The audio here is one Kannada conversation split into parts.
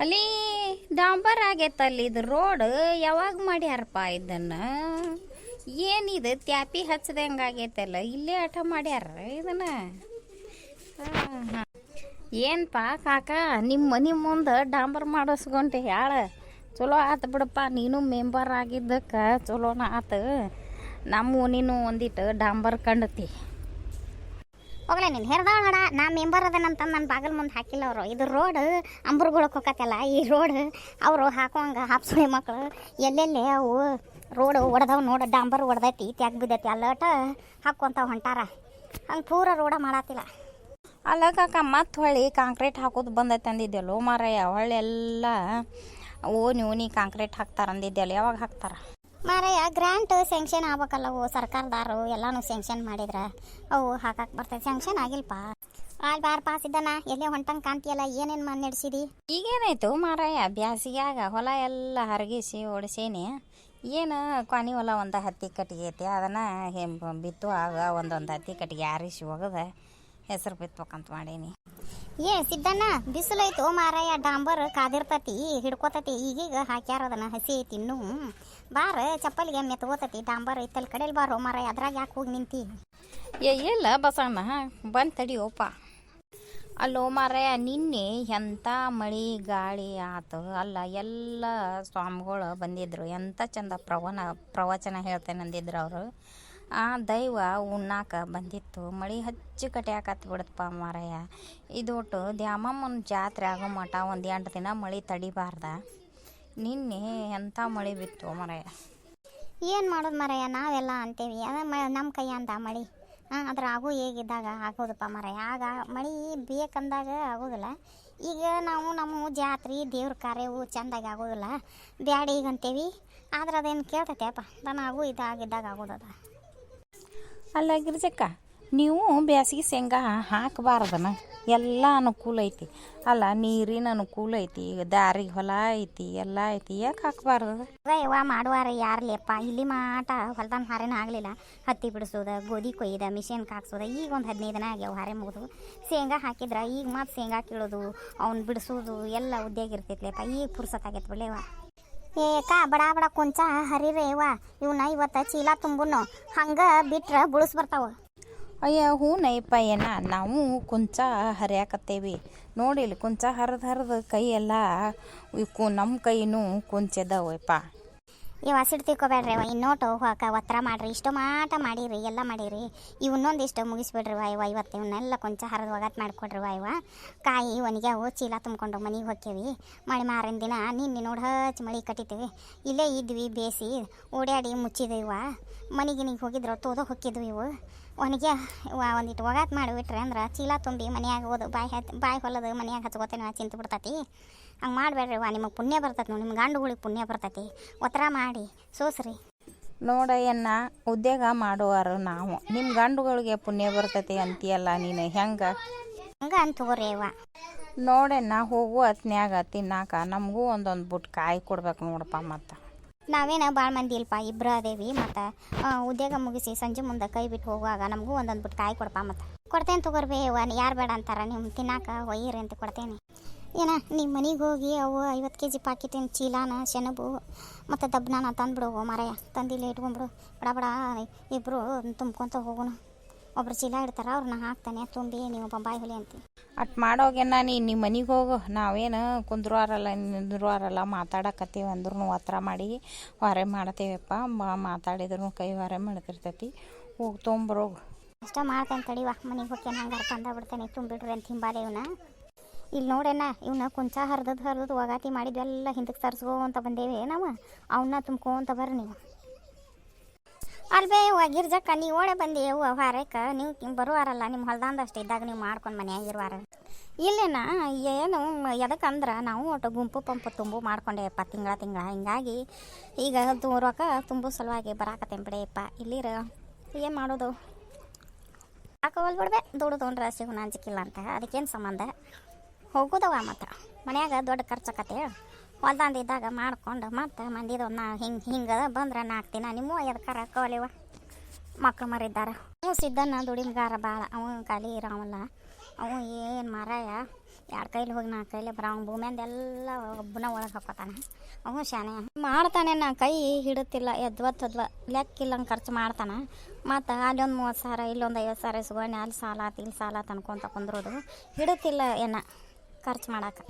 ಅಲ್ಲಿ ಡಾಂಬರ್ ಆಗೈತಲ್ಲಿ ಇದು ರೋಡ್ ಯಾವಾಗ ಮಾಡ್ಯಾರಪ್ಪ ಇದನ್ನ ಏನಿದು ತ್ಯಾಪಿ ಹಚ್ಚದಂಗೆ ಆಗೈತಲ್ಲ ಇಲ್ಲೇ ಆಟ ಮಾಡ್ಯಾರ ಇದನ್ನ ಏನಪ್ಪ ಕಾಕ ನಿಮ್ಮ ಮನೆ ಮುಂದೆ ಡಾಂಬರ್ ಮಾಡಿಸ್ಕೊಂಡೆ ಯಾಳ ಚಲೋ ಆತು ಬಿಡಪ್ಪ ನೀನು ಮೆಂಬರ್ ಆಗಿದ್ದಕ್ಕೆ ಚಲೋನ ಆತು ನಮ್ಮ ನೀನು ಒಂದಿಟ್ಟು ಡಾಂಬರ್ ಕಂಡತಿ ಹೋಗ್ಲೇ ನೀನು ಹೆರ್ದಾಳ ಹಡ ನಾ ಮೆಂಬರ್ ಅದನಂತ ನನ್ನ ಬಾಗಲ್ ಮುಂದೆ ಹಾಕಿಲ್ಲ ಅವರು ಇದು ರೋಡ್ ಅಂಬರ್ಗೊಳಕ್ಕೆ ಹೋಗತ್ತಲ್ಲ ಈ ರೋಡ್ ಅವರು ಹಾಕೋಂಗೆ ಹಾಪ್ಸುಳಿ ಮಕ್ಕಳು ಎಲ್ಲೆಲ್ಲೇ ಅವು ರೋಡ್ ಒಡೆದವು ನೋಡು ಡಾಂಬರ್ ಒಡೆದೈತಿ ತ್ಯಾಗ ಬಿದ್ದೈತಿ ಅಲ್ಲಟ ಹಾಕ್ಕೊಂತ ಹೊಂಟಾರ ಹಂಗೆ ಪೂರ ರೋಡ ಮಾಡತ್ತಿಲ್ಲ. ಅಲ್ಲ ಕಾಕ ಮತ್ತೆ ಹೊಳ್ಳಿ ಕಾಂಕ್ರೀಟ್ ಹಾಕೋದು ಬಂದೈತೆ ಅಂದಿದ್ದೆಲ್ಲೋ ಮಾರಯ್ಯ ಹೊಳ್ಳಿ ಎಲ್ಲ ಓನಿ ಕಾಂಕ್ರೀಟ್ ಹಾಕ್ತಾರ ಅಂದಿದ್ದೆಲ್ಲ ಯಾವಾಗ ಹಾಕ್ತಾರ ಮಾರಯ್ಯ ಗ್ರ್ಯಾಂಟ್ ಸ್ಯಾಂಕ್ಷನ್ ಆಗ್ಬೇಕಲ್ಲ ಅವು ಸರ್ಕಾರದಾರು ಎಲ್ಲಾನು ಸ್ಯಾಂಕ್ಷನ್ ಮಾಡಿದ್ರೆ ಅವು ಹಾಕಕ್ಕೆ ಬರ್ತೈತೆ ಸ್ಯಾಂಕ್ಷನ್ ಆಗಿಲ್ಪ ಅಲ್ಲಿ ಬಾರ್ ಪಾಸ್ ಇದ್ದಾನ ಎಲ್ಲೇ ಹೊಂಟಂಗೆ ಕಾಣ್ತಿಯಲ್ಲ ಏನೇನು ಮಾಡಿ ನಡೆಸಿದಿ ಈಗೇನಾಯ್ತು ಮಾರಯ್ಯ ಬ್ಯಾಸಿಗ್ಯಾಗ ಹೊಲ ಎಲ್ಲ ಹರಗಿಸಿ ಓಡಿಸೇನಿ ಏನು ಕೊನೆ ಹೊಲ ಒಂದು ಹತ್ತಿ ಕಟ್ಟಿಗೆ ಐತಿ ಅದನ್ನು ಬಿತ್ತು ಆಗ ಒಂದೊಂದು ಹತ್ತಿ ಕಟ್ಟಿಗೆ ಆರಿಸಿ ಒಗದ ಹೆಸರು ಬಿತ್ಬೇಕಂತ ಮಾಡೀನಿ. ಸಿದ್ದಣ್ಣ ಬಿಸಿಲೈತು ಮಾರಯ್ಯ ಡಾಂಬರ್ ಕಾದಿರ್ತತಿ ಹಿಡ್ಕೋತತಿ ಈಗೀಗ ಹಾಕ್ಯಾರ ಅದನ್ನ ಹಸಿ ಐತಿ ಇನ್ನೂ ಬಾರ ಚಪ್ಪಲಿಗೆ ಮೆತ್ಕೋತತಿ ಡಾಂಬರ್ ಐತಲ್ಲಿ ಕಡೆಯಲ್ಲಿ ಬಾರೋ ಮಾರಯ್ಯ ಅದ್ರಾಗ ಯಾಕೆ ಹೋಗಿ ನಿಂತಿ ಇಲ್ಲ ಬಸಣ್ಣ ಬಂದು ತಡಿಯೋಪ ಅಲ್ಲೋ ಮಾರಯ್ಯ ನಿನ್ನೆ ಎಂಥ ಮಳೆ ಗಾಳಿ ಆತು ಅಲ್ಲ ಎಲ್ಲ ಸ್ವಾಮಿಗಳು ಬಂದಿದ್ರು ಎಂಥ ಚಂದ ಪ್ರವಚನ ಹೇಳ್ತೇನೆ ಅಂದಿದ್ರು ಅವರು ಆ ದೈವ ಉಣ್ಣಾಕ ಬಂದಿತ್ತು ಮಳೆ ಹಚ್ಚಿ ಕಟ್ಯಾಕತ್ತು ಬಿಡತ್ತಪ್ಪ ಮಾರಯ್ಯ ಇದೊಟ್ಟು ದ್ಯಾಮಮ್ಮನ ಜಾತ್ರೆ ಆಗೋ ಮಠ ಒಂದು 8 ದಿನ ಮಳೆ ತಡಿಬಾರ್ದ ನಿನ್ನೆ ಎಂಥ ಮಳೆ ಬಿತ್ತು ಮಾರಯ್ಯ ಏನು ಮಾಡೋದು ಮಾರಯ್ಯ ನಾವೆಲ್ಲ ಅಂತೇವಿ ಅದ ನಮ್ಮ ಕೈಯಂದ ಮಳೆ ಅದ್ರ ಆಗು ಹೇಗಿದ್ದಾಗ ಆಗೋದಪ್ಪ ಮಾರಯ್ಯ ಆಗ ಮಳೆ ಬೇಕಂದಾಗ ಆಗೋದಿಲ್ಲ ಈಗ ನಾವು ನಮ್ಮ ಜಾತ್ರೆ ದೇವ್ರ ಕಾರ್ಯವು ಚೆಂದಾಗಿ ಆಗೋದಿಲ್ಲ ಬ್ಯಾಡ ಈಗ ಅಂತೇವಿ ಆದ್ರೆ ಅದೇನು ಕೇಳ್ತೈತೆ ಅಪ್ಪ ನಾನು ಆಗು ಇದಾಗಿದ್ದಾಗ ಆಗೋದದ. ಅಲ್ಲ ಗಿರಿಜಕ್ಕ ನೀವು ಬ್ಯಾಸಿಗೆ ಶೇಂಗಾ ಹಾಕಬಾರ್ದನ ಎಲ್ಲ ಅನುಕೂಲ ಐತಿ ಅಲ್ಲ ನೀರಿನ ಅನುಕೂಲ ಐತಿ ದಾರಿಗೆ ಹೊಲ ಐತಿ ಎಲ್ಲ ಐತಿ ಯಾಕೆ ಹಾಕಬಾರ್ದು ಯವ್ವ ಮಾಡುವಾರ ಯಾರ್ಲಿಯಪ್ಪ ಇಲ್ಲಿ ಮಾಟ ಹೊಲ್ದಾನ ಹಾರೇನ ಆಗಲಿಲ್ಲ ಹತ್ತಿ ಬಿಡಿಸೋದ ಗೋಧಿ ಕೊಯ್ದ ಮಿಷಿನ್ಗೆ ಹಾಕ್ಸೋದ ಈಗ ಒಂದು 15 ದಿನ ಆಗ್ಯಾವ ಹಾರೆ ಮುಗಿದು ಶೇಂಗಾ ಹಾಕಿದ್ರೆ ಈಗ ಮತ್ತೆ ಶೇಂಗಾ ಕೀಳೋದು ಅವ್ನು ಬಿಡಿಸೋದು ಎಲ್ಲ ಉದ್ಯೋಗ ಇರ್ತೈತ್ಲೆಪ್ಪ ಈಗ ಪುರ್ಸತ್ತಾಗೈತೆ ಬಿಡ್ಲೇವ ಬಡ ಬಡ ಕೊಂಚ ಹರಿರೇವ ಇವನ್ನ ಇವತ್ತು ಚೀಲ ತುಂಬುನು ಹಂಗೆ ಬಿಟ್ರೆ ಬುಳಿಸ್ ಬರ್ತಾವ. ಅಯ್ಯ ಹ್ಞೂ ನೈಪ್ಪ ಏನ ನಾವು ಕುಂಚ ಹರಿಯಾಕತ್ತೇವಿ ನೋಡಿ ಇಲ್ಲಿ ಕುಂಚ ಹರಿದು ಕೈ ಎಲ್ಲ ನಮ್ಮ ಕೈನೂ ಕುಂಚೆದವಪ್ಪ ಇವ ಸಿಟ್ಟು ತಿಳ್ಕೊಬೇಡ್ರಿ ಅವ ಇನ್ನೋಟು ಹೋಗಕ್ಕೆ ಒತ್ತರ ಮಾಡಿರಿ ಇಷ್ಟು ಮಾಟ ಮಾಡಿರಿ ಎಲ್ಲ ಮಾಡಿರಿ ಇವನ್ನೊಂದಿಷ್ಟು ಮುಗಿಸ್ಬಿಡ್ರಿ ಇವ ಇವತ್ತು ಇವನ್ನೆಲ್ಲ ಕೊಂಚ ಹರಿದು ಒಗತ್ ಮಾಡಿಕೊಡ್ರಿ ಇವ ಕಾಯಿ ಒಣಗ್ಯಾವು ಚೀಲ ತುಂಬ್ಕೊಂಡು ಮನೆಗೆ ಹೋಗ್ಯವಿ ಮಳೆ ಮಾರಿನ ದಿನ ನಿನ್ನೆ ನೋಡಿ ಹಚ್ಚಿ ಮಳೆ ಕಟ್ಟಿತೀವಿ ಇಲ್ಲೇ ಇದ್ವಿ ಬೇಸಿ ಓಡ್ಯಾಡಿ ಮುಚ್ಚಿದ್ವಿವ ಮನೆಗೆ ಹೋಗಿದ್ರು ತೋದ ಹೊಕ್ಕಿದ್ವಿ ಇವು ಒಣಗ್ಯ ಒಂದಿಟ್ಟು ಒಗಾತ್ ಮಾಡಿಬಿಟ್ರಿ ಅಂದ್ರೆ ಚೀಲ ತುಂಬಿ ಮನ್ಯಾಗ ಓದು ಬಾಯಿ ಹೊಲದು ಮನ್ಯಾಗ ಹಚ್ಕೋತೇನೆ ಚಿಂತೆ ಬಿಡ್ತತಿ ಹಂಗೆ ಮಾಡಬೇಡ್ರಿ ನಿಮಗೆ ಪುಣ್ಯ ಬರ್ತೈತಿ ನೋಡಿ ನಿಮ್ಮ ಗಂಡುಗಳಿಗೆ ಪುಣ್ಯ ಬರ್ತೈತಿ ಒತ್ತರ ಮಾಡಿ ಸೋಸ್ರಿ ನೋಡಯ್ಯನ್ನ ಉದ್ಯೋಗ ಮಾಡುವಾರು ನಾವು ನಿಮ್ಮ ಗಂಡುಗಳಿಗೆ ಪುಣ್ಯ ಬರ್ತೈತಿ ಅಂತೀಯಲ್ಲ ನೀನು ಹಂಗೆ ಅಂತಗೋರಿ ಅವ್ವ ನೋಡಣ್ಣ ಹೋಗು ಹೊತ್ನ್ಯಾಗ ತಿನ್ನಾಕ ನಮಗೂ ಒಂದೊಂದು ಬುಟ್ಟು ಕಾಯಿ ಕೊಡ್ಬೇಕು ನೋಡಪ್ಪ ಮತ್ತು ನಾವೇನ ಭಾಳ ಮಂದಿ ಇಲ್ಪ ಇಬ್ಬರು ಅದೇವಿ ಮತ್ತು ಉದ್ಯೋಗ ಮುಗಿಸಿ ಸಂಜೆ ಮುಂದೆ ಕೈ ಬಿಟ್ಟು ಹೋಗುವಾಗ ನಮಗೂ ಒಂದೊಂದು ಬಿಟ್ಟು ಕಾಯಿ ಕೊಡಪ್ಪ ಮತ್ತು ಕೊಡ್ತೇನೆ ತಗೋರ್ಬೇ ಯಾರು ಬೇಡ ಅಂತಾರ ನೀವು ತಿನ್ನಾಕ ಒಯ್ಯಿರಿ ಅಂತ ಕೊಡ್ತೇನೆ ಏನ ನಿಮ್ಮ ಮನೆಗೆ ಹೋಗಿ ಅವು 50 kg ಪಾಕಿಟಿನ ಚೀಲಾನ ಸೆಣಬು ಮತ್ತು ದಬ್ಬನಾನ ತಂದುಬಿಡು ಮಾರಾಯ ತಂದಿಲ್ಲ ಇಟ್ಕೊಂಬಿಡು ಬಡ ಬಡ ಇಬ್ಬರು ತುಂಬ್ಕೊತ ಹೋಗೋಣ ಒಬ್ರು ಚೀಲ ಇಡ್ತಾರೆ ಅವ್ರನ್ನ ಹಾಕ್ತಾನೆ ತುಂಬಿ ನೀವು ಬೊಂಬಾಯಿ ಹೊಲಿ ಅಂತೀವಿ ಅಟ್ ಮಾಡೋಗೇನ ನಿಮ್ಮ ಮನೆಗೆ ಹೋಗು ನಾವೇನು ಕುಂದ್ರುವಾರಲ್ಲ ನಿಂದ್ರುವಾರಲ್ಲ ಮಾತಾಡಕತ್ತೀವಿ ಅಂದ್ರೂ ಹತ್ರ ಮಾಡಿ ಹೊರೆ ಮಾಡ್ತೇವಪ್ಪ ಮಾತಾಡಿದ್ರು ಕೈ ಹೊರೆ ಮಾಡ್ತಿರ್ತೈತಿ ಹೋಗಿ ತೊಗೊಂಬರೋಗು ಅಷ್ಟ ಮಾಡ್ತೇನೆ ತಡಿವ ಮನೆಗೆ ಹೋಗ್ತೇನೆ ಹಂಗಾರೆ ತಂದ ಬಿಡ್ತೇನೆ ತುಂಬಿಡ್ರಿ ಅಂತ ಹಿಂಬಾಲೆ ಇವನ್ನ ಇಲ್ಲಿ ನೋಡೇನ ಇವನ್ನ ಕುಂಚ ಹರಿದು ಒಗಾತಿ ಮಾಡಿದ್ವೆಲ್ಲ ಹಿಂದಕ್ಕೆ ತರಿಸ್ಕೊಂತ ಬಂದೇವೆ ನಾವು ಅವನ್ನ ತುಂಬ್ಕೊಂತ ಬರ್ರಿ ನೀವು ಅಲ್ಬೇ ಗಿರ್ಜಕ್ಕ ನೀವು ಓಡೆ ಬಂದು ಹಾರಕ್ಕೆ ನೀವು ಬರುವಾರಲ್ಲ ನಿಮ್ಮ ಹೊಲ್ದಾಂದಷ್ಟು ಇದ್ದಾಗ ನೀವು ಮಾಡ್ಕೊಂಡು ಮನೆಯಾಗಿರುವಾರ ಇಲ್ಲೇನ ಏನು ಎದಕ್ಕಂದ್ರೆ ನಾವು ಒಟ್ಟು ಗುಂಪು ಪಂಪು ತುಂಬು ಮಾಡ್ಕೊಂಡೇವಪ್ಪ ತಿಂಗಳ ಹಿಂಗಾಗಿ ಈಗ ರೊಕ್ಕ ತುಂಬು ಸಲುವಾಗಿ ಬರಾಕತ್ತೇನೆ ಬಿಡೆಯಪ್ಪ ಇಲ್ಲಿರ ಏನು ಮಾಡೋದು ಹಾಕೋವಲ್ ಬಿಡ್ಬೇ ದುಡ್ಡು ತೊಗೊಂಡ್ರೆ ಸಿಗುನ ಅಂಜಿಕಿಲ್ಲ ಅಂತ ಅದಕ್ಕೇನು ಸಂಬಂಧ ಹೋಗೋದವ ಮತ್ತು ಮನ್ಯಾಗ ದೊಡ್ಡ ಖರ್ಚಾಕತ್ತೆ ಹೊಲ್ದಾಂದಿದ್ದಾಗ ಮಾಡ್ಕೊಂಡು ಮತ್ತು ಮಂದಿದು ಹಿಂಗೆ ಬಂದ್ರೆ 4 ದಿನ ನಿಮ್ಮ ಎದಕ್ಕಾರ ಹಾಕೋಲಿವ ಮಕ್ಳು ಮರಿದ್ದಾರೆ ಸಿದ್ದನ್ನ ದುಡಿಮ್ಗಾರ ಭಾಳ ಅವ ಖಾಲಿ ಇರೋವಲ್ಲ ಅವ ಏನು ಮಾರಾಯ ಎರಡು ಕೈಲಿ ಹೋಗಿ 4 ಕೈಲಿ ಬರೋಂಗೆ ಭೂಮಿಯಂದೆಲ್ಲ ಒಬ್ಬನ ಒಳಗೆ ಹಾಕೋತಾನೆ. ಅವನು ಶಾನೆ ಮಾಡ್ತಾನೆ. ನಾ ಕೈ ಹಿಡುತ್ತಿಲ್ಲ, ಎದ್ವತ್ತದ್ವ ಲೆಕ್ಕಿಲ್ಲಂಗೆ ಖರ್ಚು ಮಾಡ್ತಾನೆ. ಮತ್ತು ಅಲ್ಲೊಂದು 30,000 ಇಲ್ಲೊಂದು 50,000 ಇಸ್ಕೊಂಡು ಅಲ್ಲಿ ಸಾಲ ಇಲ್ಲಿ ಸಾಲ ತನ್ಕೊಂತ ಕುಂದ್ರೋದು ಹಿಡುತ್ತಿಲ್ಲ ಏನ ಖರ್ಚು ಮಾಡಕ್ಕೆ.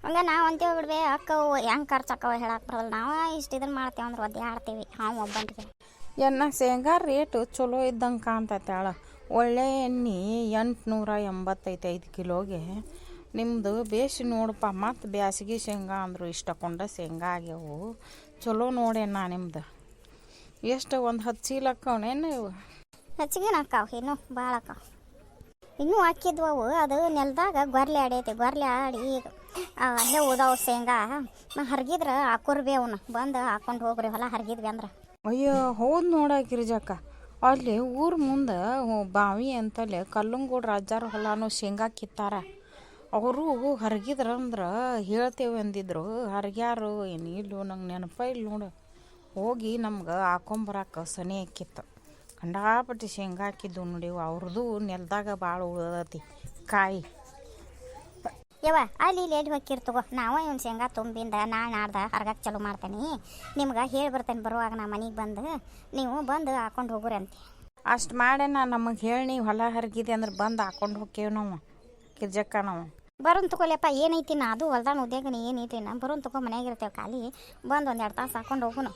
ಹಂಗೆ ನಾವು ಅಂತೀವಿ ಬಿಡ್ಬೇ ಅಕ್ಕವು ಹೆಂಗೆ ಖರ್ಚು ಅಕ್ಕವ ಹೇಳಕ್ಕೆ ಬರೋಲ್ಲ. ನಾವು ಇಷ್ಟು ಇದನ್ನು ಮಾಡ್ತೇವೆ ಅಂದ್ರೆ ಒದ್ದಾಡ್ತೀವಿ ನಾವು ಒಬ್ಬಂಟಿಗೆ. ಎಣ್ಣೆ ಶೇಂಗಾ ರೇಟು ಚಲೋ ಇದ್ದಂಗೆ ಕಾಣ್ತೈತೆ ಅಳ. ಒಳ್ಳೆ ಎಣ್ಣೆ 885 5 ಕಿಲೋಗೆ. ನಿಮ್ಮದು ಬೇಸಿ ನೋಡಪ್ಪ. ಮತ್ತು ಬ್ಯಾಸಿಗೆ ಶೇಂಗಾ ಅಂದರು ಇಷ್ಟಕೊಂಡ ಶೇಂಗಾ ಆಗ್ಯಾವು. ಚಲೋ ನೋಡೇನ ನಿಮ್ದು. ಎಷ್ಟು ಒಂದು 10 ಚೀಲ ಅಕ್ಕವನೇನು ಇವು? ಹೆಚ್ಚಿಗೆ ಅಕ್ಕಾವ, ಇನ್ನೂ ಭಾಳ ಅಕ್ಕಾವ. ಇನ್ನೂ ಹಾಕಿದ್ವವು. ಅದು ನೆಲದಾಗ ಗೊರ್ಲೆ ಆಡೈತಿ. ಗೊರ್ಲೆ ಆಡಿ ಅಲ್ಲೇ ಉದಾವು ಶೇಂಗಾ. ಹರಿಗಿದ್ರೆ ಹಾಕೋರ್ಬಿ ಅವನ್ನ ಬಂದು ಹಾಕೊಂಡು ಹೋಗ್ರಿ ಹೊಲ ಹರಿಗಿದ್ವಿ ಅಂದ್ರೆ. ಅಯ್ಯೋ ಹೌದು ನೋಡಾಕಿರ್ಜಕ್ಕ. ಅಲ್ಲಿ ಊರ ಮುಂದೆ ಬಾವಿ ಅಂತಲೇ ಕಲ್ಲಂಗೂಡು ರಾಜಾರ ಹೊಲನೂ ಶೇಂಗಾ ಕಿತ್ತಾರ. ಅವರು ಹರಗಿದ್ರಂದ್ರೆ ಹೇಳ್ತೇವೆ ಅಂದಿದ್ರು. ಹರಗ್ಯಾರು ಏನು ಇಲ್ಲೋ ನಂಗೆ ನೆನಪ ಇಲ್ಲ ನೋಡು. ಹೋಗಿ ನಮ್ಗೆ ಹಾಕೊಂಬರಕ್ಕೆ ಸನಿ ಆಕಿತ್ತು. ಕಂಡಾಪಟ್ಟಿ ಶೇಂಗಾ ಹಾಕಿದ್ದು ನೋಡಿವು. ಅವ್ರದ್ದು ನೆಲದಾಗ ಭಾಳ ಉಳ್ದತಿ ಕಾಯಿ. ಯವ್ವ ಅಲ್ಲಿ ಇಲ್ಲಿ ಹೋಗಿರ್ತಗೋ. ನಾವು ಇವ್ನು ಶೇಂಗಾ ತುಂಬಿಂದ ನಾಡ್ದ ಹರ್ಗಕ್ಕೆ ಚಾಲು ಮಾಡ್ತೇನೆ. ನಿಮ್ಗೆ ಹೇಳಿ ಬರ್ತೇನೆ ಬರುವಾಗ ನಾ ಮನೆಗೆ ಬಂದು ನೀವು ಬಂದು ಹಾಕೊಂಡು ಹೋಗ್ರಿ ಅಂತೆ. ಅಷ್ಟು ಮಾಡೇನ ನಮಗೆ ಹೇಳಿ ನೀವು ಹೊಲ ಹರಗಿದೆ ಅಂದ್ರೆ ಬಂದು ಹಾಕೊಂಡು ಹೋಗ್ತೇವೆ ನಾವು ಕಿರ್ಜಕ್ಕ. ನಾವು ಬರೋನ್ ತಗೊಲ್ಲಪ್ಪ. ಏನೈತಿ ನಾ ಅದು ಹೊಲ್ದಾನ ಉದ್ಯೋಗನ ಏನೈತಿ ನಾ ಬರೋನ್ ತಗೋ. ಮನೆಯಾಗಿರ್ತೇವೆ ಖಾಲಿ ಬಂದು 1-2 ತಾಸು ಹಾಕೊಂಡು ಹೋಗುನು.